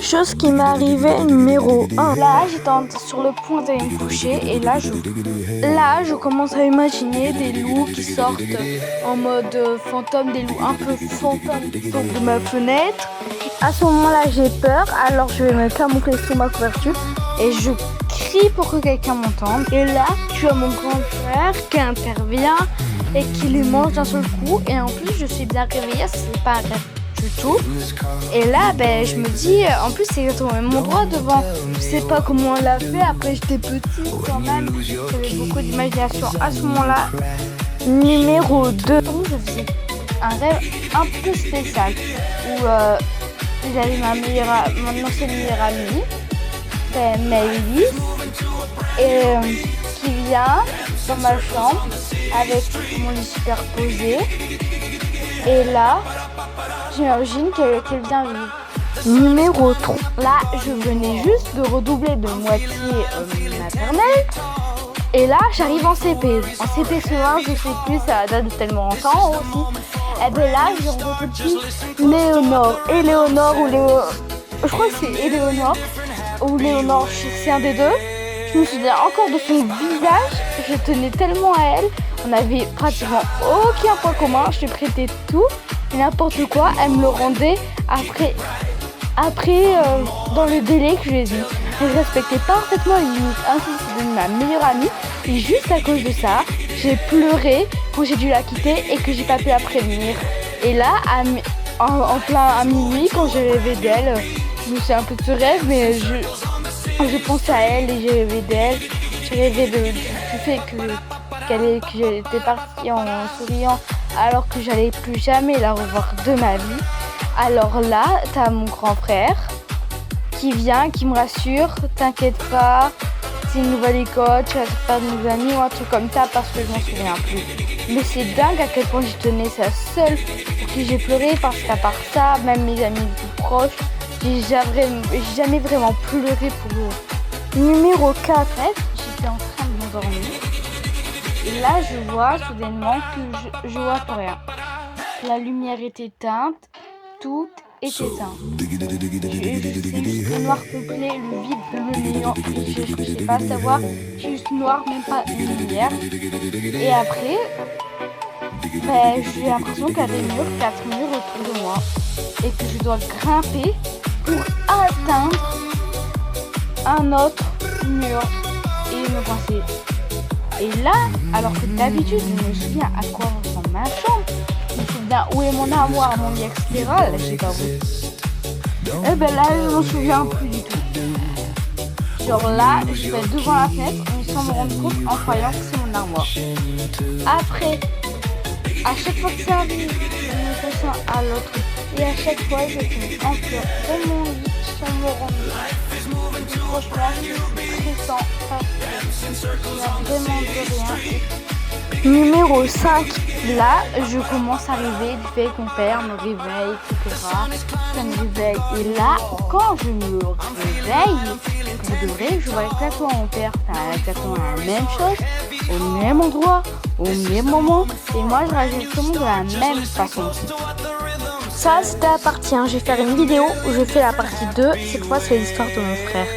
Chose qui m'est arrivée numéro 1. Là, j'étais sur le point d'aller me coucher et là, je commence à imaginer des loups qui sortent en mode fantôme, des loups un peu fantômes qui sortent de ma fenêtre. À ce moment-là, j'ai peur, alors je vais me camoufler sous ma couverture et je crie pour que quelqu'un m'entende. Et là, tu as mon grand frère qui intervient et qui les mange d'un seul coup. Et en plus, je suis bien réveillée, c'est pas un rêve du tout. Et là, je me dis, en plus c'est exactement le même endroit devant. Je sais pas comment on l'a fait, après j'étais petite quand même, j'avais beaucoup d'imagination à ce moment-là. Numéro 2, je faisais un rêve un peu spécial où j'avais mon ancienne meilleure amie, Maëlys, et qui vient dans ma chambre avec mon lit superposé. Et là, j'imagine qu'elle vient vivre. Numéro 3. Là, je venais juste de redoubler de moitié maternelle. Et là, j'arrive en CP. En CP1, je sais plus, ça date de tellement longtemps aussi. Et bien là, je redouble Léonore. Éléonore ou Léo... Je crois que c'est Éléonore ou Léonore, c'est un des deux. Je me souviens encore de son visage. Je tenais tellement à elle. On avait pratiquement aucun point commun. Je lui prêtais tout. N'importe quoi, elle me le rendait après dans le délai que je lui ai dit. Elle respectait parfaitement les limites. Ainsi, c'est devenu ma meilleure amie. Et juste à cause de ça, j'ai pleuré quand j'ai dû la quitter et que j'ai pas pu la prévenir. Et là, en plein à minuit, quand j'ai rêvé d'elle, je me suis un peu de ce rêve, mais je pensais à elle et j'ai rêvé d'elle. J'ai rêvé du fait qu'elle était partie en souriant alors que j'allais plus jamais la revoir de ma vie. Alors là, t'as mon grand frère qui vient, qui me rassure, t'inquiète pas, c'est une nouvelle école, tu vas te faire de nouveaux amis ou un truc comme ça parce que je m'en souviens plus. Mais c'est dingue à quel point j'y tenais, c'est la seule pour qui j'ai pleuré parce qu'à part ça, même mes amis les plus proches, j'ai jamais vraiment pleuré pour eux. Numéro 4, j'étais en train de m'endormir. Et là, je vois soudainement que je vois plus rien. La lumière est éteinte, tout est éteint. J'ai juste noir complet, le vide, le néant. Je ne sais pas savoir, juste noir, même pas une lumière. Et après, j'ai l'impression qu'il y a des murs, 4 murs autour de moi. Et que je dois grimper pour atteindre un autre mur et me coincer. Et là, alors que d'habitude, je me souviens à quoi ressemble ma chambre, je me souviens où est mon armoire, mon lit, etc. Là, je sais pas où. Et là, je m'en souviens plus du tout. Genre là, je vais devant la fenêtre, mais sans me rendre compte en croyant que c'est mon armoire. Après, à chaque fois que ça arrive, je me ressens à l'autre. Et à chaque fois, je tombe en pleurs dans mon lit sans me rendre compte. Franchement, c'est stressant parce que il n'y a vraiment de rien. Numéro 5, là, je commence à rêver du fait que mon père me réveille, etc. Ça me réveille. Et là, quand je me réveille, de vrai, je vois exactement mon père faire exactement la même chose, au même endroit, au même moment. Et moi, je réagis exactement de la même façon. Ça, c'était la partie 1. Je vais faire une vidéo où je fais la partie 2. Cette fois, c'est l'histoire de mon frère.